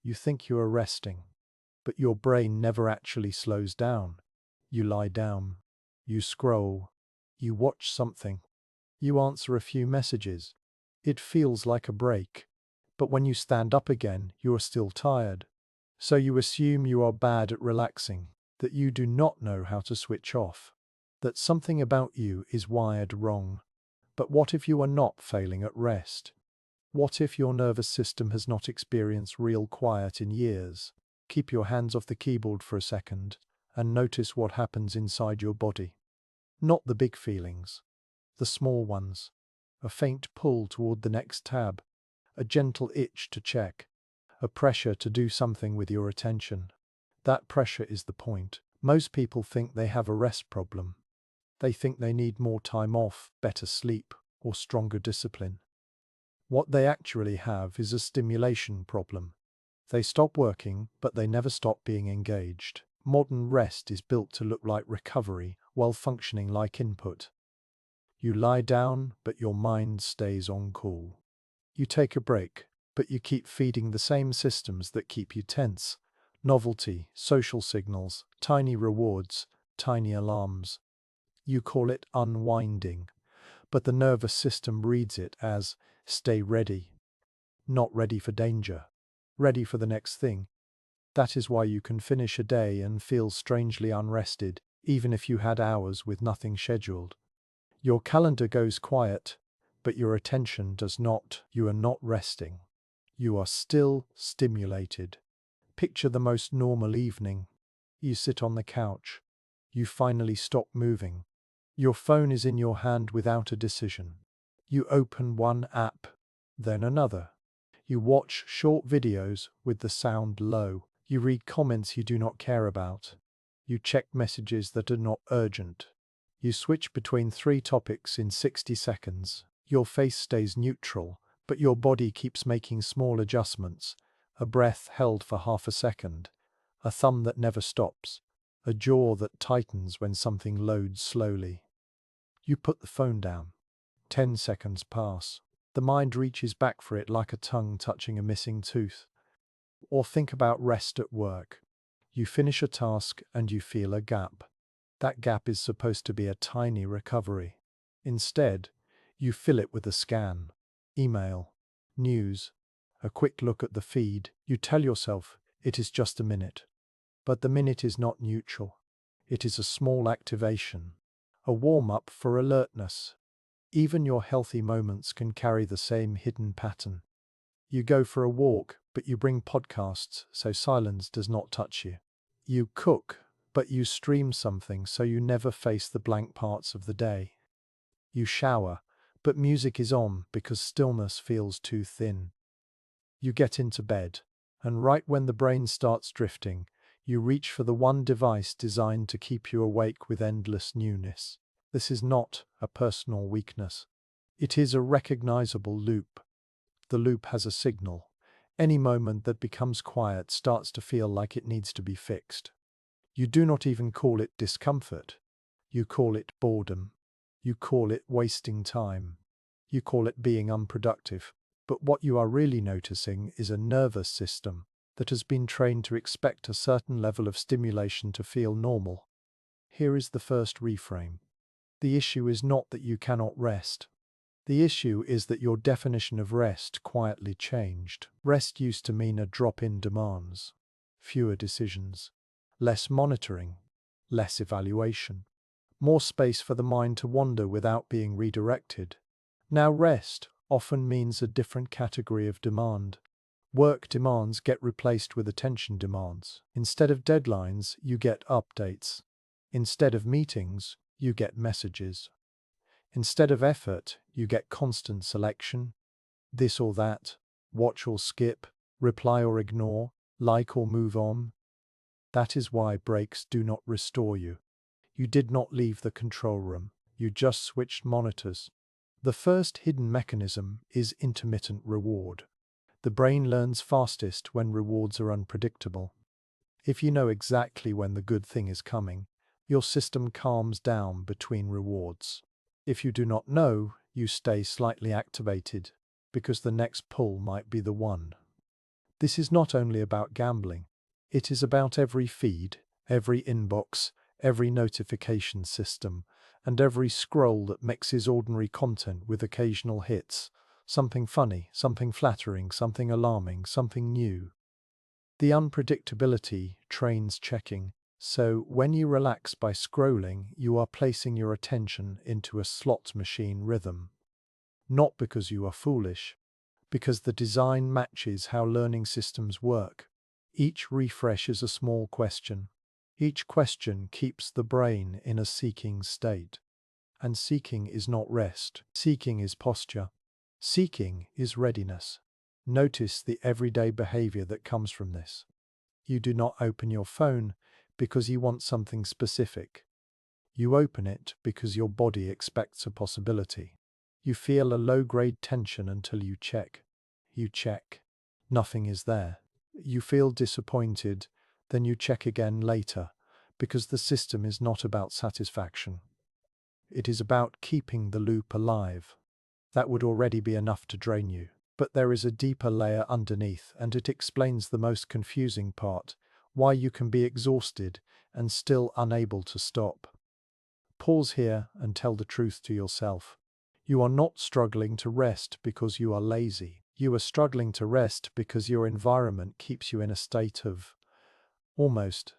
You think you are resting, but your brain never actually slows down. You lie down. You scroll. You watch something. You answer a few messages. It feels like a break. But when you stand up again, you are still tired. So you assume you are bad at relaxing, that you do not know how to switch off, that something about you is wired wrong. But what if you are not failing at rest? What if your nervous system has not experienced real quiet in years? Keep your hands off the keyboard for a second and notice what happens inside your body. Not the big feelings, the small ones. A faint pull toward the next tab, a gentle itch to check, a pressure to do something with your attention. That pressure is the point. Most people think they have a rest problem. They think they need more time off, better sleep, or stronger discipline. What they actually have is a stimulation problem. They stop working, but they never stop being engaged. Modern rest is built to look like recovery while functioning like input. You lie down, but your mind stays on call. You take a break, but you keep feeding the same systems that keep you tense. Novelty, social signals, tiny rewards, tiny alarms. You call it unwinding, but the nervous system reads it as stay ready. Not ready for danger, ready for the next thing. That is why you can finish a day and feel strangely unrested, even if you had hours with nothing scheduled. Your calendar goes quiet, but your attention does not. You are not resting. You are still stimulated. Picture the most normal evening. You sit on the couch. You finally stop moving. Your phone is in your hand without a decision. You open one app, then another. You watch short videos with the sound low. You read comments you do not care about. You check messages that are not urgent. You switch between 3 topics in 60 seconds. Your face stays neutral, but your body keeps making small adjustments. A breath held for half a second. A thumb that never stops. A jaw that tightens when something loads slowly. You put the phone down. 10 seconds pass. The mind reaches back for it like a tongue touching a missing tooth. Or think about rest at work. You finish a task and you feel a gap. That gap is supposed to be a tiny recovery. Instead, you fill it with a scan, email, news, a quick look at the feed. You tell yourself it is just a minute. But the minute is not neutral. It is a small activation, a warm-up for alertness. Even your healthy moments can carry the same hidden pattern. You go for a walk, but you bring podcasts so silence does not touch you. You cook, but you stream something so you never face the blank parts of the day. You shower, but music is on because stillness feels too thin. You get into bed, and right when the brain starts drifting, you reach for the one device designed to keep you awake with endless newness. This is not a personal weakness. It is a recognizable loop. The loop has a signal. Any moment that becomes quiet starts to feel like it needs to be fixed. You do not even call it discomfort. You call it boredom. You call it wasting time. You call it being unproductive. But what you are really noticing is a nervous system that has been trained to expect a certain level of stimulation to feel normal. Here is the first reframe. The issue is not that you cannot rest. The issue is that your definition of rest quietly changed. Rest used to mean a drop in demands, fewer decisions, less monitoring, less evaluation, more space for the mind to wander without being redirected. Now rest often means a different category of demand. Work demands get replaced with attention demands. Instead of deadlines, you get updates. Instead of meetings, you get messages. Instead of effort, you get constant selection. This or that, watch or skip, reply or ignore, like or move on. That is why breaks do not restore you. You did not leave the control room. You just switched monitors. The first hidden mechanism is intermittent reward. The brain learns fastest when rewards are unpredictable. If you know exactly when the good thing is coming, your system calms down between rewards. If you do not know, you stay slightly activated, because the next pull might be the one. This is not only about gambling, it is about every feed, every inbox, every notification system, and every scroll that mixes ordinary content with occasional hits. Something funny, something flattering, something alarming, something new. The unpredictability trains checking, so when you relax by scrolling, you are placing your attention into a slot machine rhythm. Not because you are foolish, because the design matches how learning systems work. Each refresh is a small question. Each question keeps the brain in a seeking state. And seeking is not rest. Seeking is posture. Seeking is readiness. Notice the everyday behavior that comes from this. You do not open your phone because you want something specific. You open it because your body expects a possibility. You feel a low-grade tension until you check. You check. Nothing is there. You feel disappointed, then you check again later, because the system is not about satisfaction. It is about keeping the loop alive. That would already be enough to drain you. But there is a deeper layer underneath, and it explains the most confusing part, why you can be exhausted and still unable to stop. Pause here and tell the truth to yourself. You are not struggling to rest because you are lazy. You are struggling to rest because your environment keeps you in a state of almost.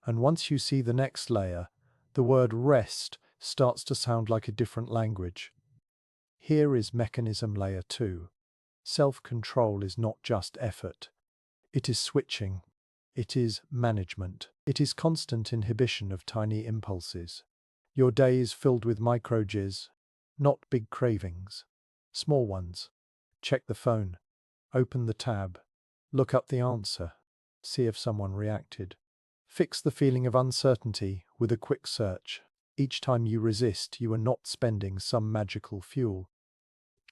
And once you see the next layer, the word rest starts to sound like a different language. Here is mechanism layer 2. Self-control is not just effort. It is switching. It is management. It is constant inhibition of tiny impulses. Your day is filled with micro-jizz, not big cravings. Small ones. Check the phone. Open the tab. Look up the answer. See if someone reacted. Fix the feeling of uncertainty with a quick search. Each time you resist, you are not spending some magical fuel.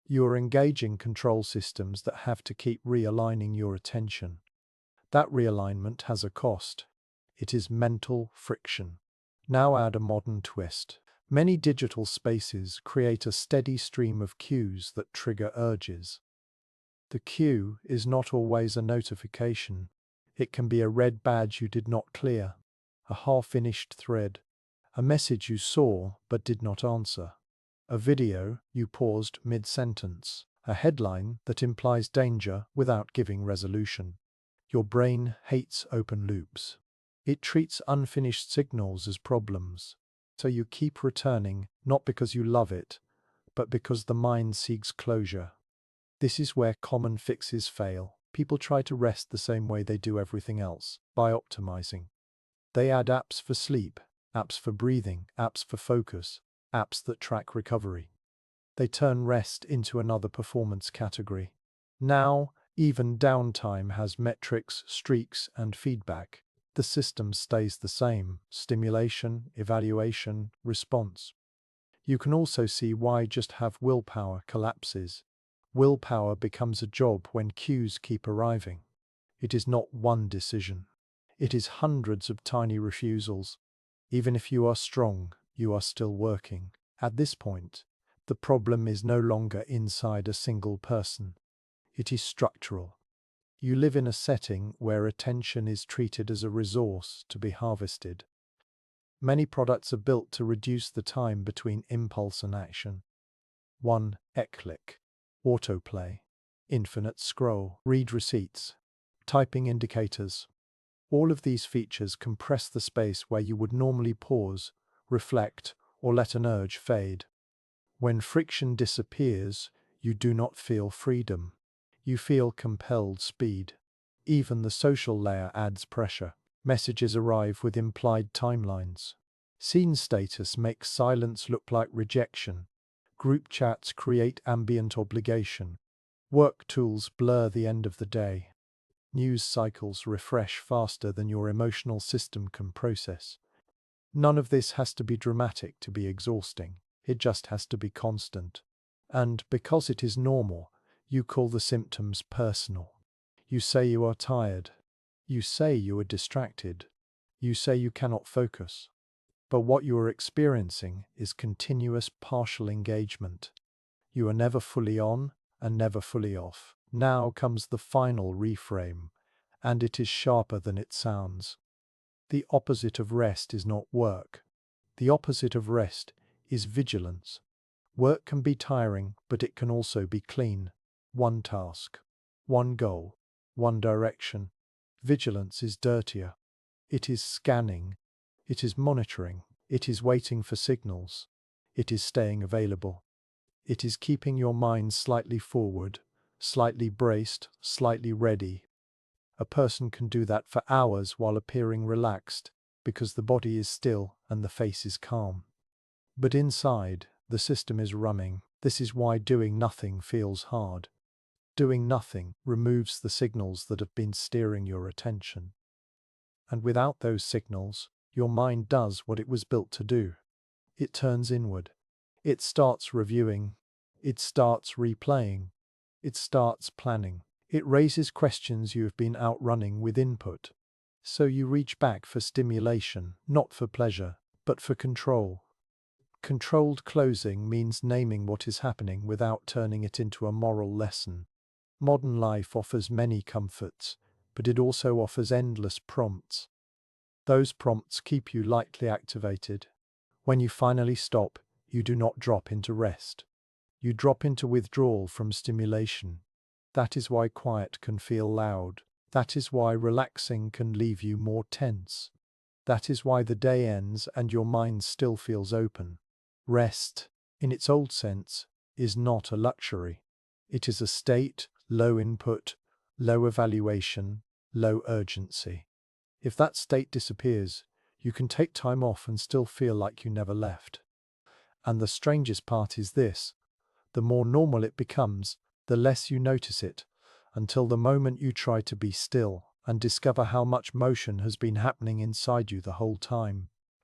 You are engaging control systems that have to keep realigning your attention. That realignment has a cost. It is mental friction. Now add a modern twist. Many digital spaces create a steady stream of cues that trigger urges. The cue is not always a notification. It can be a red badge you did not clear, a half-finished thread, a message you saw but did not answer, a video you paused mid-sentence, a headline that implies danger without giving resolution. Your brain hates open loops. It treats unfinished signals as problems. So you keep returning, not because you love it, but because the mind seeks closure. This is where common fixes fail. People try to rest the same way they do everything else, by optimizing. They add apps for sleep, apps for breathing, apps for focus, apps that track recovery. They turn rest into another performance category. Now, even downtime has metrics, streaks, and feedback. The system stays the same: stimulation, evaluation, response. You can also see why just have willpower collapses. Willpower becomes a job when cues keep arriving. It is not one decision. It is hundreds of tiny refusals. Even if you are strong, you are still working. At this point, the problem is no longer inside a single person. It is structural. You live in a setting where attention is treated as a resource to be harvested. Many products are built to reduce the time between impulse and action. 1. Click. Autoplay. Infinite scroll. Read receipts. Typing indicators. All of these features compress the space where you would normally pause, reflect, or let an urge fade. When friction disappears, you do not feel freedom. You feel compelled speed. Even the social layer adds pressure. Messages arrive with implied timelines. Scene status makes silence look like rejection. Group chats create ambient obligation. Work tools blur the end of the day. News cycles refresh faster than your emotional system can process. None of this has to be dramatic to be exhausting. It just has to be constant. And because it is normal, you call the symptoms personal. You say you are tired. You say you are distracted. You say you cannot focus. But what you are experiencing is continuous partial engagement. You are never fully on and never fully off. Now comes the final reframe, and it is sharper than it sounds. The opposite of rest is not work. The opposite of rest is vigilance. Work can be tiring, but it can also be clean. One task, one goal, one direction. Vigilance is dirtier. It is scanning. It is monitoring. It is waiting for signals. It is staying available. It is keeping your mind slightly forward, slightly braced, slightly ready. A person can do that for hours while appearing relaxed, because the body is still and the face is calm. But inside, the system is running. This is why doing nothing feels hard. Doing nothing removes the signals that have been steering your attention. And without those signals, your mind does what it was built to do. It turns inward. It starts reviewing. It starts replaying. It starts planning. It raises questions you have been outrunning with input. So you reach back for stimulation, not for pleasure, but for control. Controlled closing means naming what is happening without turning it into a moral lesson. Modern life offers many comforts, but it also offers endless prompts. Those prompts keep you lightly activated. When you finally stop, you do not drop into rest. You drop into withdrawal from stimulation. That is why quiet can feel loud. That is why relaxing can leave you more tense. That is why the day ends and your mind still feels open. Rest, in its old sense, is not a luxury. It is a state, low input, low evaluation, low urgency. If that state disappears, you can take time off and still feel like you never left. And the strangest part is this: the more normal it becomes, the less you notice it, until the moment you try to be still and discover how much motion has been happening inside you the whole time.